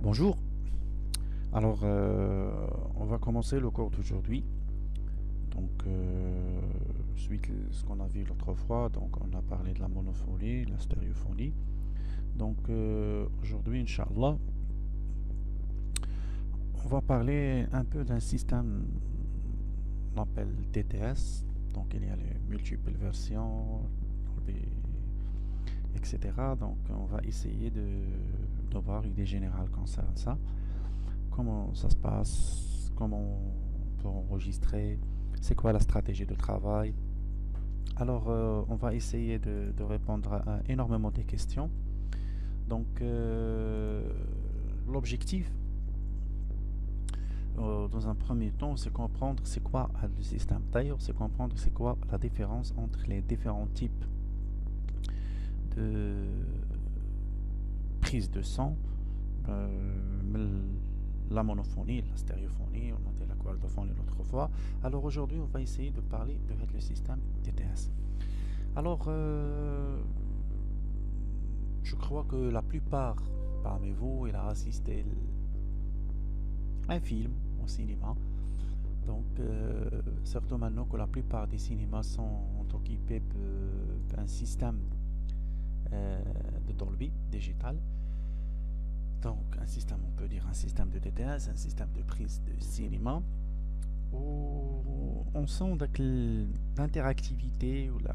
Bonjour. Alors, on va commencer le cours d'aujourd'hui. Donc, suite à ce qu'on a vu l'autre fois, donc on a parlé de la monophonie, la stéréophonie. Donc, aujourd'hui, Inch'Allah, on va parler un peu d'un système qu'on appelle DTS. Donc, il y a les multiples versions, etc. Donc, on va essayer d'avoir une idée générale concernant ça. Comment ça se passe, comment on peut enregistrer, c'est quoi la stratégie de travail. Alors, on va essayer de répondre à énormément des questions. Donc, l'objectif, dans un premier temps, c'est comprendre c'est quoi le système. D'ailleurs, c'est comprendre c'est quoi la différence entre les différents types de prise de son, la monophonie, la stéréophonie, on a dit la quadrophonie l'autre fois. Alors aujourd'hui, on va essayer de parler de le système DTS. Alors, je crois que la plupart parmi vous, il a assisté à un film au cinéma. Donc, surtout maintenant que la plupart des cinémas sont équipés d'un système de Dolby digital. Donc, un système, on peut dire un système de DTS, un système de prise de cinéma, où on sent l'interactivité ou la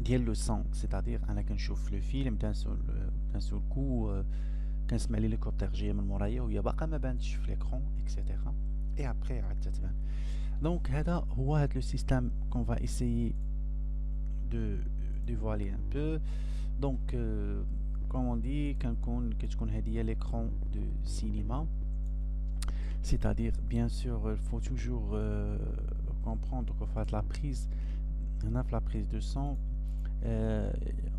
ديال le son, c'est-à-dire انا كنشوف le film d'un seul coup, كنسمع l'hélicoptère جايه من مورايا وهي باقا ما بانتش في l'écran, etc. et après عاد تتبان. Donc هذا le système qu'on va essayer de dévoiler un peu. Donc, comme on dit, كتكون هذه l'écran de cinéma. C'est-à-dire, bien sûr, il faut toujours comprendre que la prise de son,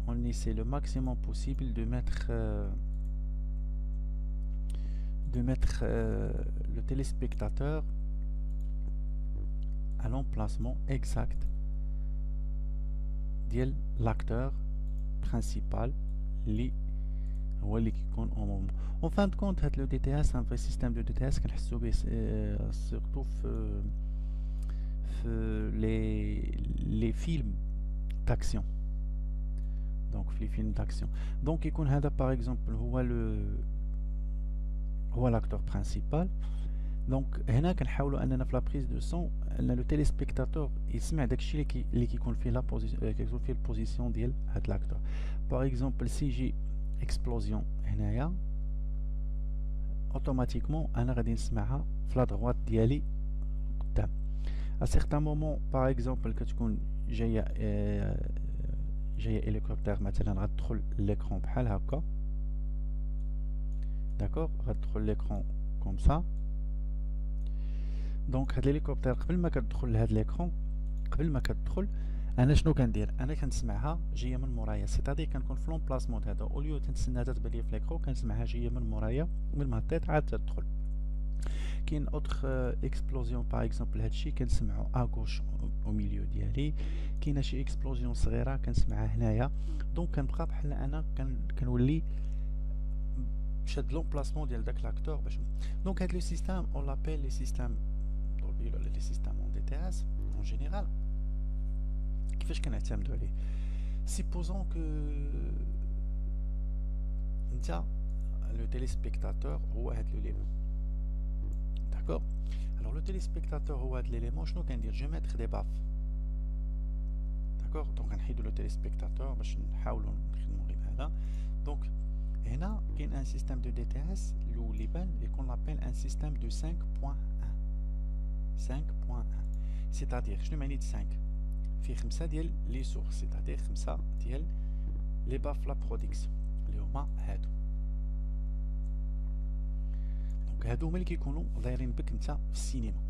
on essaie le maximum possible de mettre le téléspectateur à l'emplacement exact de l'acteur principal اللي هو اللي كيكون au moment. En fin de compte, le DTS, un vrai système de DTS كنحسو به surtout في les films d'action. Donc les films d'action. Donc يكون هذا par exemple هو l'acteur principal. Donc هنا كنحاولوا اننا في لا بريز دو سون ان لو تيليسبيكتاتور يسمع داكشي اللي كيكون فيه لا كيكون فيه البوزيسيون ديال هاد لاكتور. باغ اكزومبل سي جي اكسبلوزيون هنايا اوتوماتيكمون انا غادي نسمعها في لا دروات ديالي قدام. ا سيغتان مومون باغ اكزومبل كتكون جايه هليكوبتر مثلا غتدخل ليكرون بحال هكا. داكوغ غتدخل ليكرون كوم سا. دونك هاد الهليكوبتر قبل ما كتدخل لهاد ليكرون، قبل ما كتدخل انا شنو كندير؟ انا كنسمعها جايه من مورايا، سيتادير كنكون في لومبلاسمون هذا اوليو تنتسناها تتبان ليا في ليكرون، كنسمعها جايه من مورايا من ما طيط عاد تدخل. كاين اوتر اكسبلوزيون باغ اكزومبل هادشي كنسمعو اغوش او ميليو ديالي، كاينه شي اكسبلوزيون صغيره كنسمعها هنايا. دونك كنبقى بحال انا كنولي شاد لومبلاسمون ديال داك لاكتور باش. دونك هاد لو سيستيم اون لابيل لي سيستيم Dolby ولا لي سيستيم اون دي تي اس اون جينيرال. كيفاش كنعتمدو عليه؟ سيبوزون كو انت لو تيليسبيكتاتور هو هاد ليليمون. داكور. Alors le téléspectateur هو هاد ليليمون شنو كندير؟ جو ميتر دي باف. داكور. دونك غنحيدو لو تيليسبيكتاتور باش نحاولو نخدمو غير بهذا. دونك هنا كاين ان سيستيم دو دي تي اس اللي بان يكون لابيل ان سيستيم دو 5.1. 5.1 c'est-à-dire شنو معنيت 5 فيه 5 ديال لي سورس، c'est-à-dire 5 ديال لي باف لا برودكسيون اللي هما هادو. دونك هادو هما اللي كيكونوا دايرين بك انت في السينما.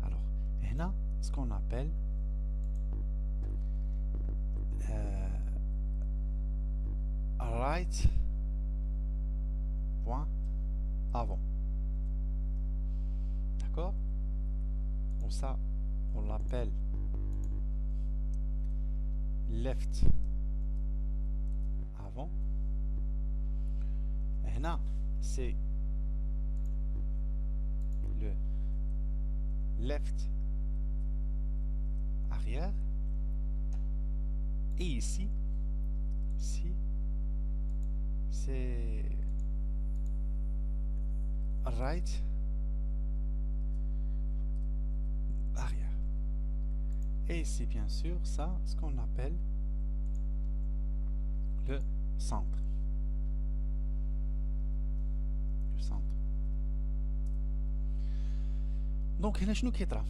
الوغ هنا سكون ابل رايت بوين افون. داكور. Ou ça, on l'appelle left avant. هنا c'est le left arrière. Et ici, c'est right arrière. Et ici, bien sûr, ça, ce qu'on appelle le centre. Le centre. Donc, هنا شنو كيطرا؟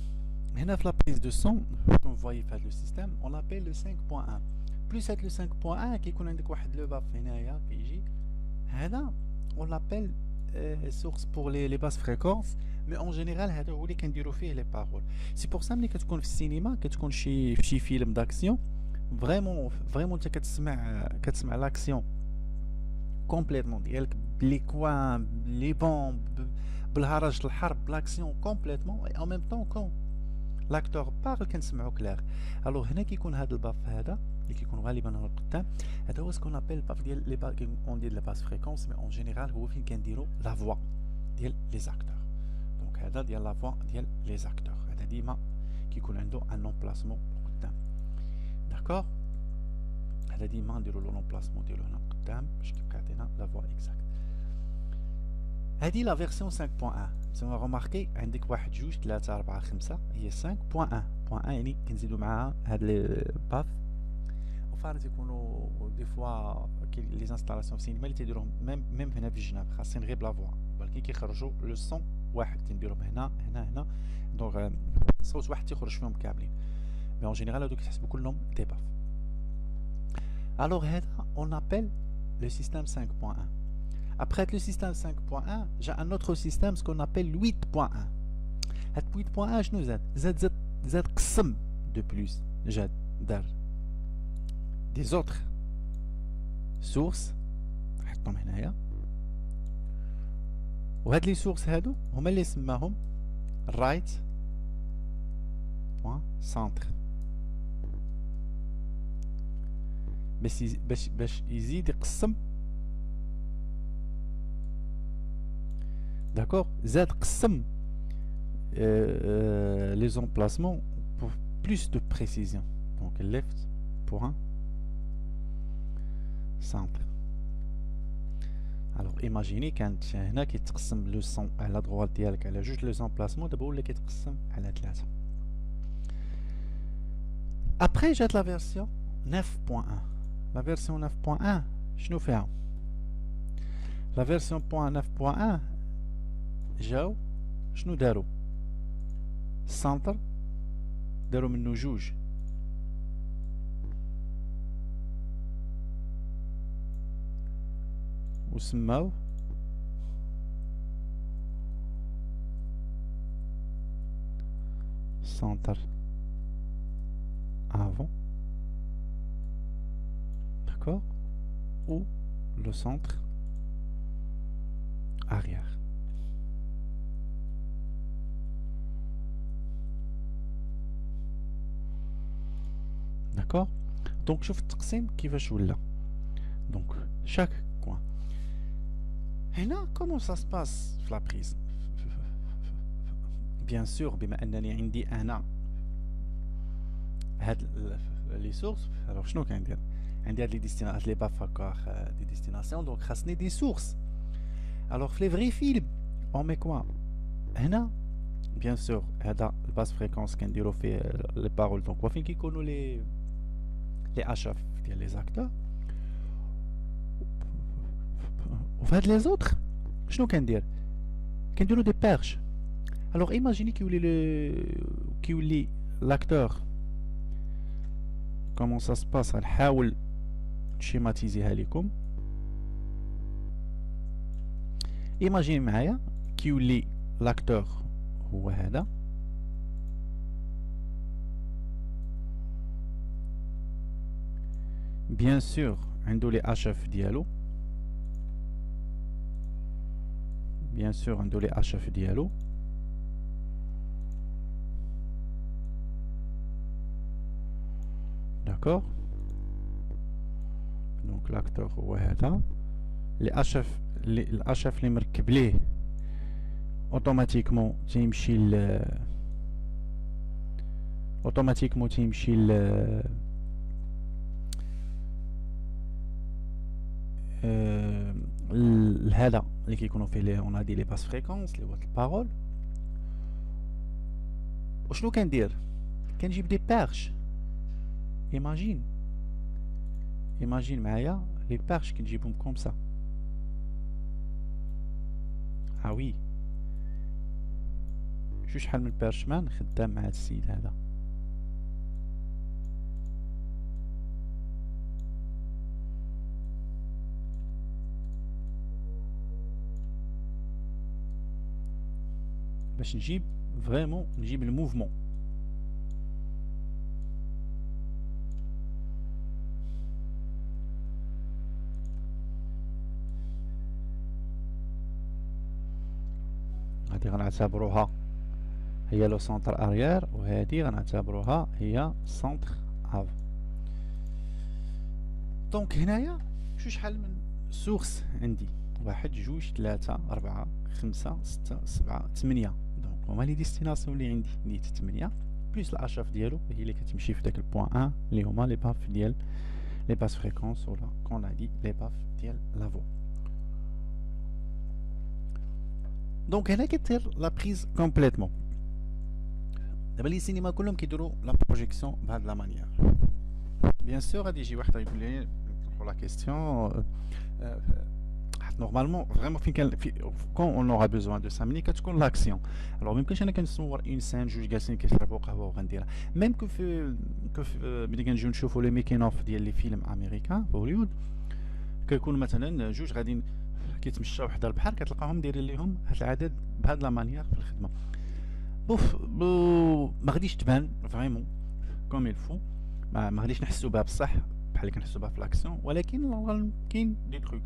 هنا في la prise de son, comme vous voyez في le système, on l'appelle le 5.1. Plus le 5.1 كيكون عندك واحد لو باف هنايا كيجي هذا on l'appelle source pour les basses fréquences, mais en général هذا هو اللي كنديرو فيه les paroles. C'est pour ça ملي كتكون في السينما كتكون شي فيلم d'action vraiment انت كتسمع l'action complètement ديالك بلي كوان لي بومب بالهرج الحرب l'action complètement et en même temps quand l'acteur parle كنسمعو كلير. الوغ هنا كيكون هذا الباف هذا اللي كيكون غالبا هنا القدام هذا هو سكون ابل الباف ديال لي باس اون ديال لي باس فريكونس، مي اون جينيرال هو فين كنديرو لا فوا ديال لي زاكتور. دونك هذا ديال لا فوا ديال لي زاكتور هذا ديما كيكون عنده ان امبلاسمون قدام. داكور، هذا ديما نديرو لو امبلاسمون ديالو هنا قدام باش كيبقى يعطينا لا فوا اكزاكت. هذه لا فيرسيون 5.1. تما روماركي عندك 1 2 3 4 5 هي 5.1 يعني كنزيدو معاها هاد لي باف. وفارت يكونوا دي فوا لي انستالاسيون في السينما اللي تيديروهم ميم هنا في الجناب خاصين غير بلا فوا، ولكن كيخرجوا لو سون واحد تنديروهم هنا دونك صوت واحد تيخرج فيهم كاملين. مي اون جينيرال هادو كيتحسبوا كلهم دي باف. الوغ هذا اون ابل لو سيستيم 5.1. Après le système 5.1, j'ai un autre système, ce qu'on appelle 8.1. 8.1, je nous aide. Z قسم de plus. J'ai des autres sources. نحطهم هنايا. وهاد لي sources هادو هما اللي سماهم right centre. باش يزيد يقسم. D'accord, Z قسم les emplacements pour plus de précision. Donc left point centre. Alors imaginez كانت هنا كيتقسم لو سون على droite ديالك على جوج لي زامبلاسمون، دابا ولا كيتقسم على 3. Après جات la version 9.1. La version 9.1 شنو فيها؟ La version 9.1 جاو شنو داروا؟ السنتر داروا منه جوج وسماو centre avant, d'accord, ou le centre arrière. D'accord. Donc شوف التقسيم كيفاش ولا. Donc chaque coin. هنا comment ça se passe في la prise. Bien sûr بما انني عندي انا هاد لي سورس، alors شنو كندير؟ عندي هاد لي ديستيناسيون لي باف هكا دي ديستيناسيون، دونك خاصني دي سورس. alors في لي فري فيلم on met quoi هنا؟ bien sûr هذا الباس فريكونس كنديرو فيه لي بارول، دونك وفين كيكونوا لي HF ديال لي زاكتور. وفي هاد لي زوطخ شنو كندير؟ كنديرو دي بيرش. alors imaginez كيولي l'acteur. comment ça se passe؟ غنحاول نشيماتيزيها لكم. imaginez معايا كيولي l'acteur هو هذا، bien sûr عنده لي HF ديالو، bien sûr عنده لي HF ديالو، d'accord. donc l'acteur هو هذا، لي HF الاشاف اللي مركب ليه اوتوماتيكمون تيمشي لهذا اللي كيكونوا فيه لي اون دي لي باس فريكونس لي وات البارول. وشنو كندير؟ كنجيب دي بيرش. ايماجين معايا لي بيرش كنجيبهم كوم سا. وي شو شحال من بيرشمان خدام مع هاد السيد هذا. باش نجيب فريمون نجيب الموفمون. هادي غنعتبروها هي لو سونتر اريير وهادي غنعتبروها هي سونتر افون. دونك هنايا شحال من سورس عندي؟ 1 2 3 4 5 6 7 8. دونك هما لي ديستيناسيون اللي عندي 8 بلس الاشاف ديالو هي اللي كتمشي في داك البوان 1 اللي هما لي باف ديال لي باس فريكونس ولا كون عندي لي باف ديال لافو. دونك هنا كدير لا بريز كومبليتمون. دابا لي سينما كلهم كيديروا لا بروجيكسيون بهاد لا مانيير. بيان سور غادي يجي واحد يقول لي نطرحوا لا كيستيون نورمالمون فريمون فين كان كون اون اورا بيزوان دو 5 ملي كتكون لاكسيون. الوغ ميمكنش انا كنصور اون سين جوج جالسين كيشربوا قهوه وغنديرها. ميم كو في ملي كنجيو نشوفوا لي ميكين اوف ديال لي فيلم امريكان في هوليوود كيكون مثلا جوج غاديين كيتمشاو حدا البحر كتلقاهم دايرين ليهم هاد العدد بهاد لا مانيير في الخدمه. ما غاديش تبان فريمون كوم يلفو، ما غاديش نحسوا بها بصح بحال اللي كنحسوا بها في لاكسيون، ولكن كاين دي تروك.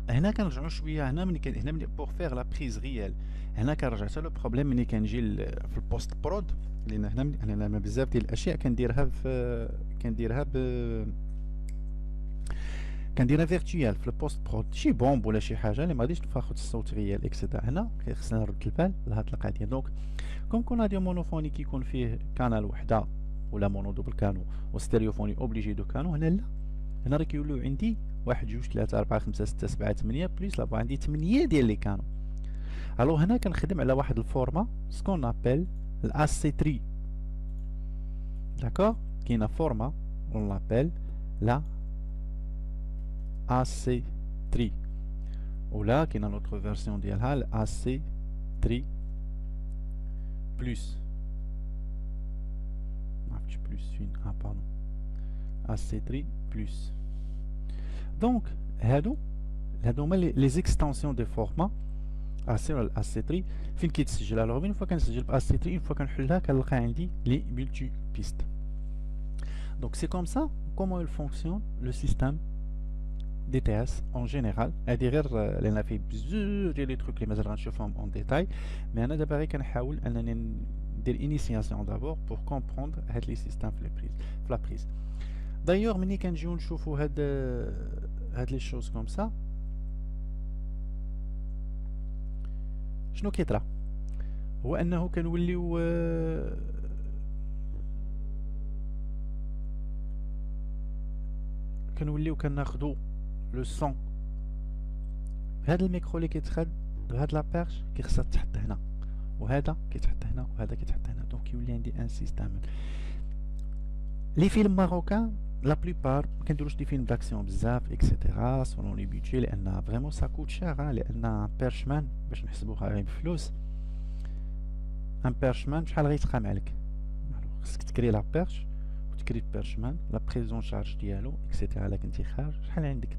هنا كنرجعوا شويه هنا ملي بوغ فيغ لا بريز ريال. هنا كنرجع حتى لو بروبليم ملي كنجي في البوست برود، لان هنا انا بزاف ديال الاشياء كنديرها فيرتوال في البوست برود، شي بومب ولا شي حاجه اللي ما غاديش ناخذ الصوت ريال اكسيتيرا. هنا خصنا نرد البال لهاد القضيه. دونك كون كنا ديال مونوفوني كيكون فيه كانال وحده ولا مونو دوبل كانو وستيريوفوني اوبليجي دو كانو. هنا لا، هنا راه كيوليو عندي 1 2 3 4 5 6 7 8 بليس لابا عندي 8 ديال لي كانو. الو هنا كنخدم على واحد الفورما سكون ابل الاس سي 3. داكور، كاينه فورما اون لابيل لا AC3 ولا كاينه نوتر فيرسيون ديالها ال AC3 بلس. ما عرفتش بلس فين، باردون، AC3 بلس. دونك هادو هما لي زيكستانسيون دي فورما AC ولا AC3 فين كيتسجل. الوغ اون فوا كنسجل ب AC3 اون فوا كنحلها كنلقى عندي لي ملتي بيست. دونك سي كوم سا كومون il fonctionne le système DTS en général. هادي غير لان فيه بزاف ديال لي تروك اللي مازال غنشوفهم اون ديتاي، مي انا دابا غير كنحاول انني ندير انيسياسيون دابور بور كومبروندر هاد لي سيستيم في لا بريز. دايوغ ملي كنجيو نشوفو هاد لي شوز كوم سا شنو كيطرا هو انه كنوليو كناخدو لو سون. هاد الميكرو اللي كيتخد بهاد لابيرش كيخصها تحط هنا، وهذا كيتحط هنا، وهذا كيتحط هنا. دونك يولي عندي ان سيستيم. لي فيلم ماروكان لا بلوبار ما كنديروش دي فيلم داكسيون بزاف اكسيتيرا سولون لي بيدجي، لان فريمون سا كوت شير. لان بيرشمان باش نحسبوها غير بفلوس، ان بيرشمان شحال غيتقام عليك؟ خصك تكري لا بيرش وتكري بيرشمان لا بريزون شارج ديالو اكسيتيرا. الا كنتي خارج شحال عندك؟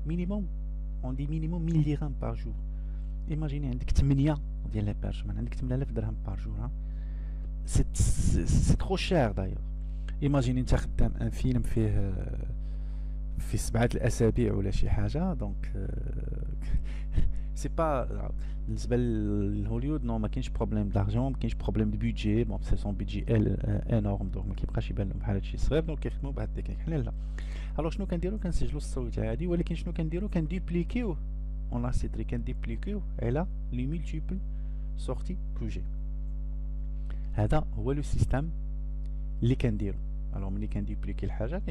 مينيموم اون دي مينيموم 1000 درهم بار جور. ايماجيني عندك 8 ديال لي بيرشمان، عندك 8000 درهم بار جور. سي ترو شير دايوغ. ايماجيني انت خدام ان فيلم فيه 7 الاسابيع ولا شي حاجه، دونك سي با بالنسبه لهوليوود نو ما كاينش بروبليم دارجون ما كاينش بروبليم دو بيدجي بون سي سون بيدجي انورم دونك ما كيبقاش يبان لهم بحال هادشي صغير دونك كيخدموا بهاد التكنيك حنا لا. الوغ شنو كنديرو كنسجلو الصوت عادي ولكن شنو كنديرو كندوبليكيوه اون اسيتري كندوبليكيوه على لي مولتيبل سورتي بروجي. هذا هو لو سيستيم اللي كنديرو. الوغ ملي كندوبليكي الحاجه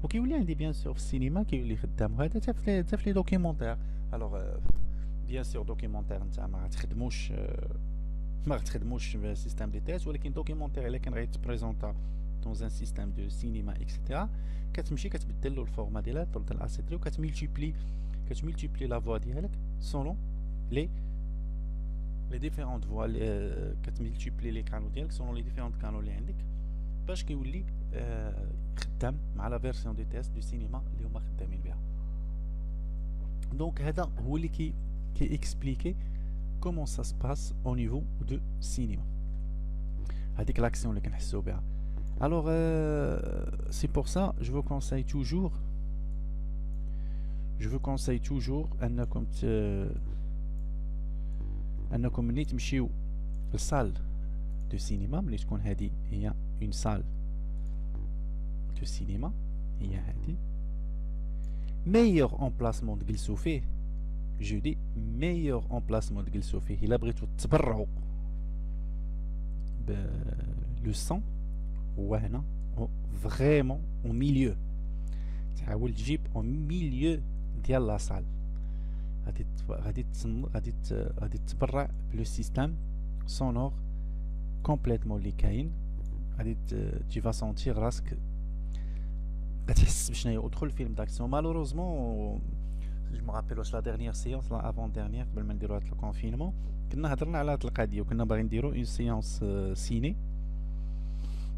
وكيولي عندي بيان سور في السينما كيولي خدام هذا حتى في لي دوكيومونتير. الوغ بيان سور دوكيومونتير نتا ما غتخدموش سيستيم دي تيست ولكن دوكيومونتير الا كان غيتبريزونطا دون ان سيستيم دو سينما اكسيتيرا كتمشي كتبدل له الفورما ديالها ديال الاسيتري وكتملتيبلي لا فوا ديالك سولون لي ديفيرونت فوا كتملتيبلي لي كانو ديالك سولون لي ديفيرونت كانو اللي عندك باش كيولي خدام مع لا فيرسيون دو تيست دو سينما اللي هما خدامين بها. دونك هذا هو اللي كي expliquer comment ça se passe au niveau de cinéma. هذيك l'action اللي كنحسو بها. Alors c'est pour ça je vous conseille toujours انكم ملي تمشيو للصال دو سينما ملي تكون هذه هي اون سال دو سينما هي هذه meilleur emplacement تجلسوا فيه je dis meilleur emplacement تجلسوا فيه الا بغيتو تبرعوا لو سون هو هنا فريمون او ميليو. تحاول تجيب او ميليو ديال لا صال غادي تبرع بلو سيستيم سونور كومبليتمون اللي كاين. غادي تي فا سونتير راسك غتحس بشناهي ودخل الفيلم داكسيون. مالوروزمون جو مو رابيل واش لا ديرنيير سيونس لا افون ديرنيير قبل ما نديرو هاد الكونفينمون كنا هضرنا على هاد القضيه وكنا باغيين نديرو اون سيونس سيني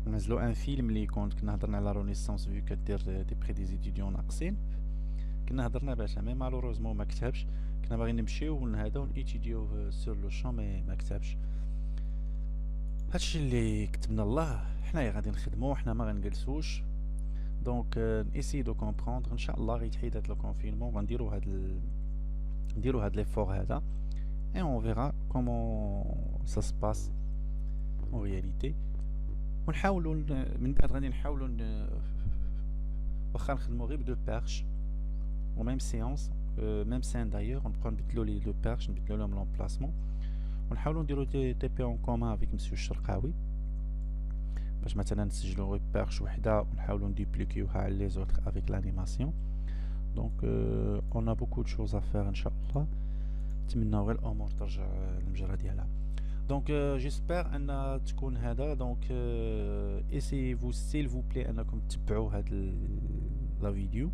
ونزلو ان فيلم اللي كنا هضرنا على رونيسونس فيو كدير دي بري دي ستوديون ناقصين كنا هضرنا باشا مي مالوروزمون ما كتبش. كنا باغيين نمشيو لهذا ونيتيديو سور لو شون مي ما كتبش. هادشي اللي كتبنا الله حنايا غادي نخدمو حنا ما غنجلسوش. دونك نيسي دو كومبروندر ان شاء الله غيتحيد هاد لو كونفينمون غنديرو هاد ليفور هذا اي اون فيرا كومون سا سباس اون رياليتي ونحاولوا من بعد غادي نحاولوا واخا نخدمو غير بدو بيرش و ميم سيونس ميم سين دايوغ نبقاو نبدلو لي دو بيرش نبدلو لهم لومبلاسمون ونحاولوا نديرو تي بي اون كومان افيك مسيو الشرقاوي باش مثلا نسجلو غير بيرش وحده ونحاولوا ندوبليكيوها على لي زوتر افيك لانيماسيون. دونك اون ا بوكو دو شوز ا فير ان شاء الله. نتمناو غير الامور ترجع للمجرى ديالها. دونك جيسبر ان تكون هذا. دونك ايسي فو سيل فو بلي انكم تتبعوا هاد لا فيديو.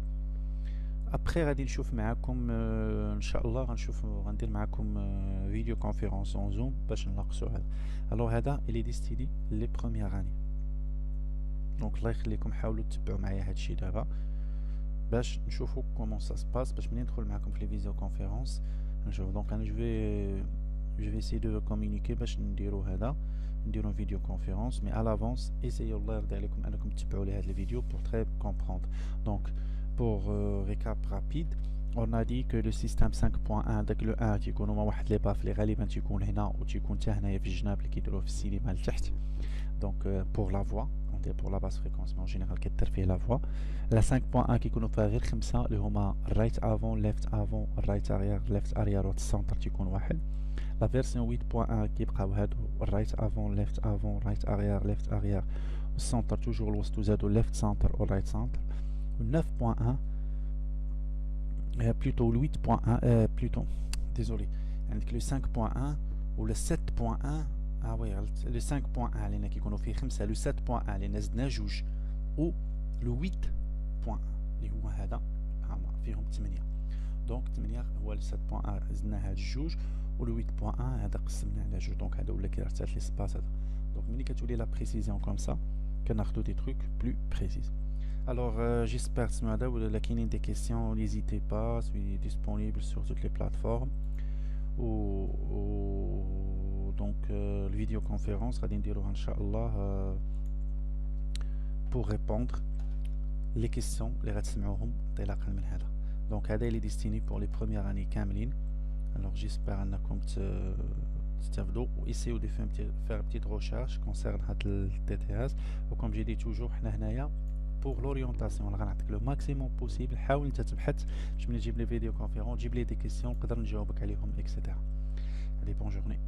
ابخي غادي نشوف معكم ان شاء الله غندير معكم فيديو كونفيرونس اون زوم باش نناقشوا هذا. الوغ هذا اللي ديستيني لي بروميير اني. دونك الله يخليكم حاولوا تتبعوا معايا هادشي دابا باش نشوفوا كومون سا سباس باش ملي ندخل معكم في لي فيديو كونفيرونس نشوف. دونك انا جو في اسي دو كومونيكي باش نديرو فيديو كونفيرونس مي على لافونس اسيو الله يرضي عليكم انكم تتبعوا لي هاد لي فيديو بور تري كومبروندر. دونك pour récap rapide on a dit que le système 5.1 داك لو 1 تيكون هما واحد لي باف اللي غالبا تيكون هنا وتيكون حتى هنايا في الجناب اللي كيديروه في السينما لتحت. دونك pour la voix on dit pour la basse fréquence mais en général كدير فيه la voix. لا 5.1 كيكونوا فيها غير 5 اللي هما right avant left avant right arrière left arrière و السنتر تيكون واحد. لا فيرسيون 8.1 كيبقاو هادو right avant left avant right arrière left arrière والسنتر توجور الوسط وزادو left center و right center. 9.1 plutôt le 8.1 plutôt désolé عندك le 5.1 ou le 7.1 وي le 5.1 لأن كيكونوا فيه 5 le 7.1 لأن زدنا جوج و le 8.1 اللي هو هذا فيهم 8. دونك 8 هو le 7.1 زدنا هاد الجوج و le 8.1 هذا قسمنا على جوج. دونك هذا ولا كيرتاح لي سباس هذا. دونك ملي كتولي لا بريسيزيون كوم سا كناخدو دي تروك بلو بريسيز. Alors j'espère que si vous avez des questions, n'hésitez pas, je suis disponible sur toutes les plateformes. Donc la vidéoconférence Inch'Allah pour répondre les questions les راه تسمعوهم انطلاقا من هذا. Donc هذا اللي destiné pour les premières années كاملين Alors j'espère انكم تستافدوا واسيو دي faire petite recherche concerne هاد ال TTS. وكم j'ai dit toujours حنا هنايا pour l'orientation. راه غنعطيك لو ماكسيموم بوسيبل. حاول انت تبحث باش ملي تجيب لي فيديو كونفيرون تجيب لي دي كيسيون نقدر نجاوبك عليهم اكسيتيرا. Allez, bonne journée.